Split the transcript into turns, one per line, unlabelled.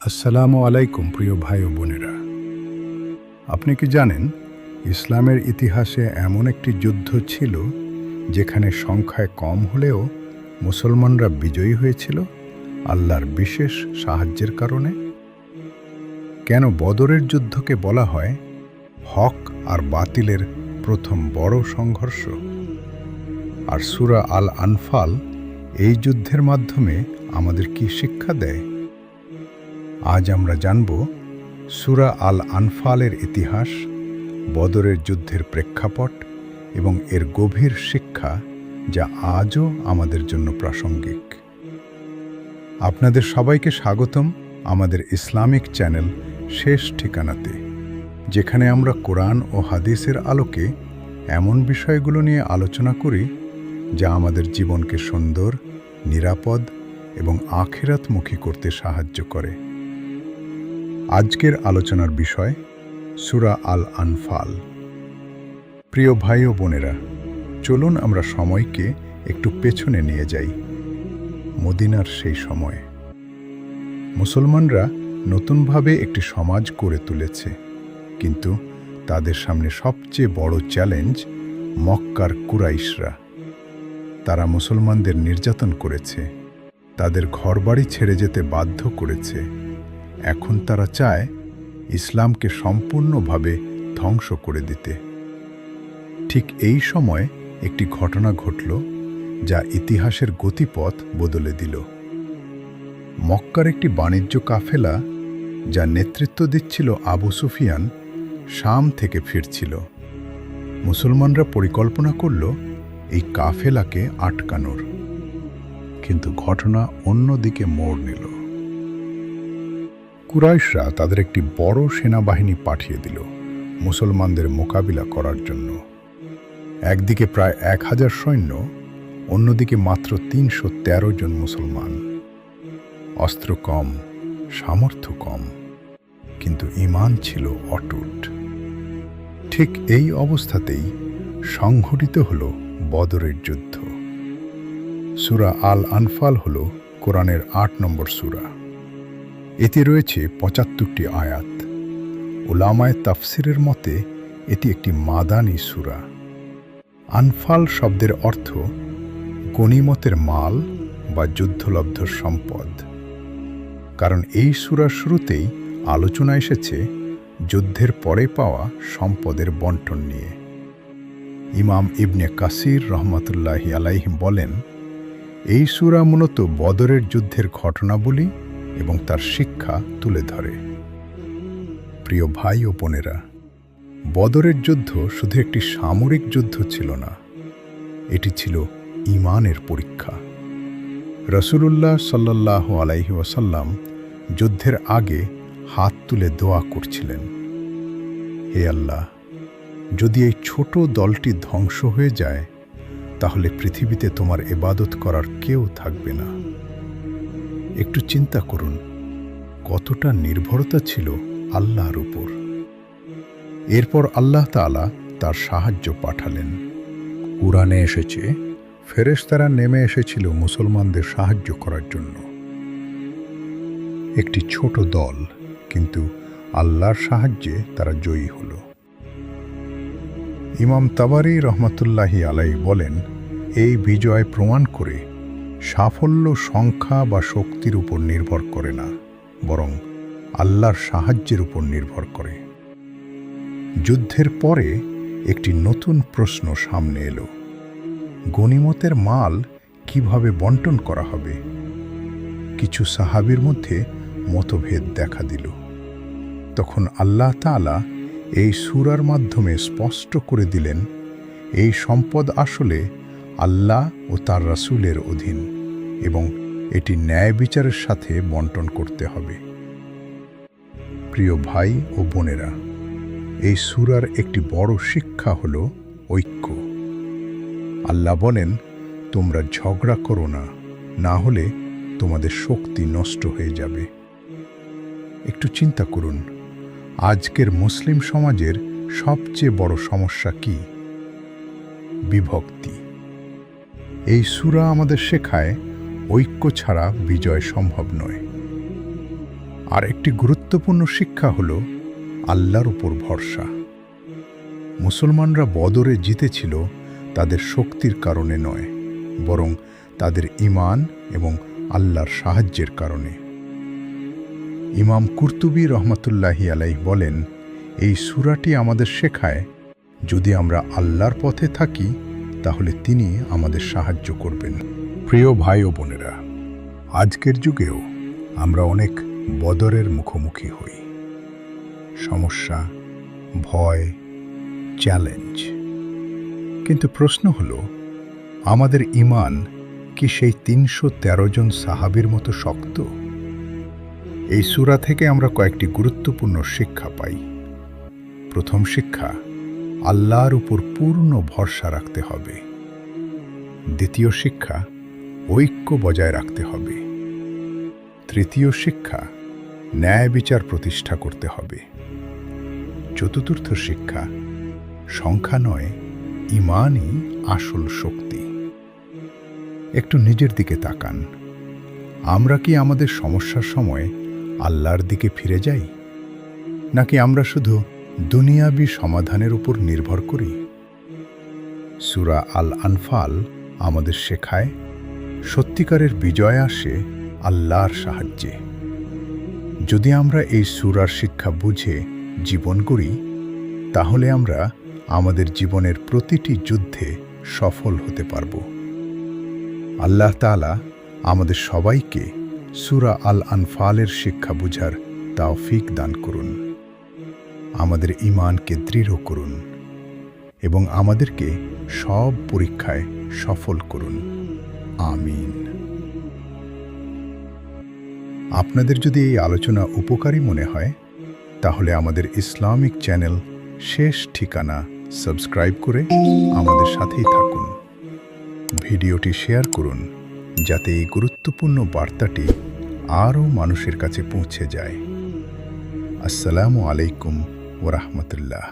আসসালামু আলাইকুম প্রিয় ভাই ও বোনেরা। আপনি কি জানেন ইসলামের ইতিহাসে এমন একটি যুদ্ধ ছিল যেখানে সংখ্যায় কম হলেও মুসলমানরা বিজয়ী হয়েছিল আল্লাহর বিশেষ সাহায্যের কারণে? কেন বদরের যুদ্ধকে বলা হয় হক আর বাতিলের প্রথম বড় সংঘর্ষ? আর সূরা আল আনফাল এই যুদ্ধের মাধ্যমে আমাদের কি শিক্ষা দেয়? আজ আমরা জানব সূরা আল আনফালের ইতিহাস, বদরের যুদ্ধের প্রেক্ষাপট এবং এর গভীর শিক্ষা যা আজও আমাদের জন্য প্রাসঙ্গিক। আপনাদের সবাইকে স্বাগতম আমাদের ইসলামিক চ্যানেল শেষ ঠিকানাতে, যেখানে আমরা কোরআন ও হাদিসের আলোকে এমন বিষয়গুলো নিয়ে আলোচনা করি যা আমাদের জীবনকে সুন্দর, নিরাপদ এবং আখিরাতমুখী করতে সাহায্য করে। আজকের আলোচনার বিষয় সূরা আল আনফাল। প্রিয় ভাই ও বোনেরা, চলুন আমরা সময়কে একটু পেছনে নিয়ে যাই, মদিনার সেই সময়ে। মুসলমানরা নতুনভাবে একটি সমাজ গড়ে তুলেছে, কিন্তু তাদের সামনে সবচেয়ে বড় চ্যালেঞ্জ মক্কার কুরাইশরা। তারা মুসলমানদের নির্যাতন করেছে, তাদের ঘরবাড়ি ছেড়ে যেতে বাধ্য করেছে। এখন তারা চায় ইসলামকে সম্পূর্ণভাবে ধ্বংস করে দিতে। ঠিক এই সময় একটি ঘটনা ঘটল যা ইতিহাসের গতিপথ বদলে দিল। মক্কার একটি বাণিজ্য কাফেলা, যা নেতৃত্ব দিচ্ছিল আবু সুফিয়ান, শাম থেকে ফিরছিল। মুসলমানরা পরিকল্পনা করল এই কাফেলাকে আটকানোর, কিন্তু ঘটনা অন্যদিকে মোড় নিল। কুরাইশরা তাদের একটি বড় সেনাবাহিনী পাঠিয়ে দিল মুসলমানদের মোকাবিলা করার জন্য। একদিকে প্রায় 1000 সৈন্য, অন্যদিকে মাত্র 313 জন মুসলমান। অস্ত্র কম, সামর্থ্য কম, কিন্তু ঈমান ছিল অটুট। ঠিক এই অবস্থাতেই সংঘটিত হল বদরের যুদ্ধ। সূরা আল আনফাল হল কোরআনের 8 নম্বর সূরা। এতে রয়েছে 75টি আয়াত। উলামায়ে তাফসিরের মতে এটি একটি মাদানী সূরা। আনফাল শব্দের অর্থ গনিমতের মাল বা যুদ্ধলব্ধ সম্পদ। কারণ এই সূরার শুরুতেই আলোচনা এসেছে যুদ্ধের পরে পাওয়া সম্পদের বন্টন নিয়ে। ইমাম ইবনে কাসির রহমাতুল্লাহি আলাইহি বলেন, এই সূরা মূলত বদরের যুদ্ধের ঘটনাবলী এবং তার শিক্ষা তুলে ধরে। প্রিয় ভাই ও বোনেরা, বদরের যুদ্ধ শুধু একটি সামরিক যুদ্ধ ছিল না, এটি ছিল ঈমানের পরীক্ষা। রাসূলুল্লাহ সাল্লাল্লাহু আলাইহি ওয়াসাল্লাম যুদ্ধের আগে হাত তুলে দোয়া করছিলেন, হে আল্লাহ, যদি এই ছোট দলটি ধ্বংস হয়ে যায়, তাহলে পৃথিবীতে তোমার ইবাদত করার কেউ থাকবে না। একটু চিন্তা করুন, কতটা নির্ভরতা ছিল আল্লাহর উপর। এরপর আল্লাহ তাআলা তার সাহায্য পাঠালেন। কুরআনে এসেছে, ফেরেশতারা নেমে এসেছিল মুসলমানদের সাহায্য করার জন্য। একটি ছোট দল, কিন্তু আল্লাহর সাহায্যে তারা জয়ী হল। ইমাম তাবারী রহমাতুল্লাহি আলাইহি বলেন, এই বিজয় প্রমাণ করে সাফল্য সংখ্যা বা শক্তির উপর নির্ভর করে না, বরং আল্লাহর সাহায্যের উপর নির্ভর করে। যুদ্ধের পরে একটি নতুন প্রশ্ন সামনে এলো, গনিমতের মাল কিভাবে বন্টন করা হবে? কিছু সাহাবীর মধ্যে মতভেদ দেখা দিল। তখন আল্লাহ তাআলা এই সূরার মাধ্যমে স্পষ্ট করে দিলেন, এই সম্পদ আসলে আল্লাহ ও তার রাসূলের অধীন এবং এটি ন্যায় বিচারের সাথে বন্টন করতে হবে। প্রিয় ভাই ও বোনেরা, এই সূরার একটি বড় শিক্ষা হল ঐক্য। আল্লাহ বলেন, তোমরা ঝগড়া করো না, না হলে তোমাদের শক্তি নষ্ট হয়ে যাবে। একটু চিন্তা করুন, আজকের মুসলিম সমাজের সবচেয়ে বড় সমস্যা কি? বিভক্তি। এই সূরা আমাদের শেখায় ঐক্য ছাড়া বিজয় সম্ভব নয়। আর একটি গুরুত্বপূর্ণ শিক্ষা হল আল্লাহর উপর ভরসা। মুসলমানরা বদরে জিতেছিল তাদের শক্তির কারণে নয়, বরং তাদের ঈমান এবং আল্লাহর সাহায্যের কারণে। ইমাম কুরতুবী রহমাতুল্লাহি আলাইহি বলেন, এই সূরাটি আমাদের শেখায়, যদি আমরা আল্লাহর পথে থাকি তাহলে তিনি আমাদের সাহায্য করবেন। প্রিয় ভাই ও বোনেরা, আজকের যুগেও আমরা অনেক বদরের মুখোমুখি হই। সমস্যা, ভয়, চ্যালেঞ্জ। কিন্তু প্রশ্ন হল, আমাদের ঈমান কি সেই ৩১৩ জন সাহাবীর মতো শক্ত? এই সূরা থেকে আমরা কয়েকটি গুরুত্বপূর্ণ শিক্ষা পাই। প্রথম শিক্ষা, আল্লাহর উপর পূর্ণ ভরসা রাখতে হবে। দ্বিতীয় শিক্ষা, ঐক্য বজায় রাখতে হবে। তৃতীয় শিক্ষা, ন্যায় বিচার প্রতিষ্ঠা করতে হবে। চতুর্থ শিক্ষা, সংখ্যা নয়, ঈমানই আসল শক্তি। একটু নিজের দিকে তাকান। আমরা কি আমাদের সমস্যার সময় আল্লাহর দিকে ফিরে যাই, নাকি আমরা শুধু দুনিয়াবী সমাধানের উপর নির্ভর করি? সূরা আল আনফাল আমাদের শেখায়, সত্যিকারের বিজয় আসে আল্লাহর সাহায্যে। যদি আমরা এই সূরার শিক্ষা বুঝে জীবন গড়ি, তাহলে আমরা আমাদের জীবনের প্রতিটি যুদ্ধে সফল হতে পারব। আল্লাহ তাআলা আমাদের সবাইকে সূরা আল আনফালের শিক্ষা বুঝার তাওফিক দান করুন। আমাদের ঈমানকে দৃঢ় করুন এবং আমাদেরকে সব পরীক্ষায় সফল করুন। আমিন। আপনাদের যদি এই আলোচনা উপকারী মনে হয়, তাহলে আমাদের ইসলামিক চ্যানেল শেষ ঠিকানা সাবস্ক্রাইব করে আমাদের সাথেই থাকুন। ভিডিওটি শেয়ার করুন, যাতে এই গুরুত্বপূর্ণ বার্তাটি আরও মানুষের কাছে পৌঁছে যায়। আসসালামু আলাইকুম ওয়া রাহমাতুল্লাহ।